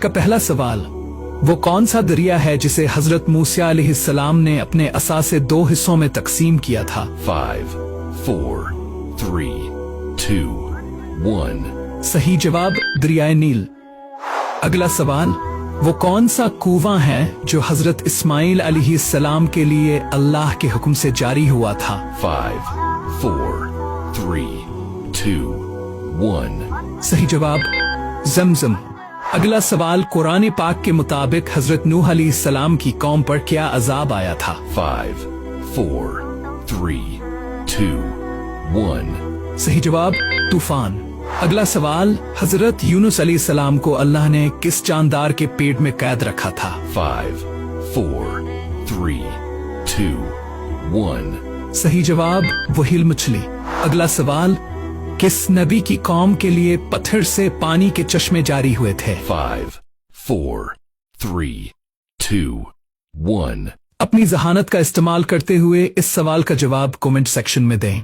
का पहला सवाल, वो कौन सा दरिया है जिसे हजरत मूसा अलैहिस्सलाम ने अपने असा से 2 हिस्सों में तकसीम किया था? 5, 4, 3, 2, 1. सही जवाब दरियाए नील। अगला सवाल, वो कौन सा कुआं है जो हजरत इस्माइल अलैहिस्सलाम के लिए अल्लाह के हुक्म से जारी हुआ था? 5, 4, 3, 2, 1. सही जवाब जमजम। अगला सवाल, कुरान पाक के मुताबिक हजरत नूह अलैहिस्सलाम की कौम पर क्या अजाब आया था? 5, 4, 3, 2, 1. सही जवाब तूफान। अगला सवाल, हजरत यूनुस अलैहिस्सलाम को अल्लाह ने किस जानदार के पेट में कैद रखा था? 5, 4, 3, 2, 1. सही जवाब वहील मछली। अगला सवाल, किस नबी की कौम के लिए पत्थर से पानी के चश्मे जारी हुए थे? 5, 4, 3, 2, 1. अपनी जहानत का इस्तेमाल करते हुए इस सवाल का जवाब कमेंट सेक्शन में दें।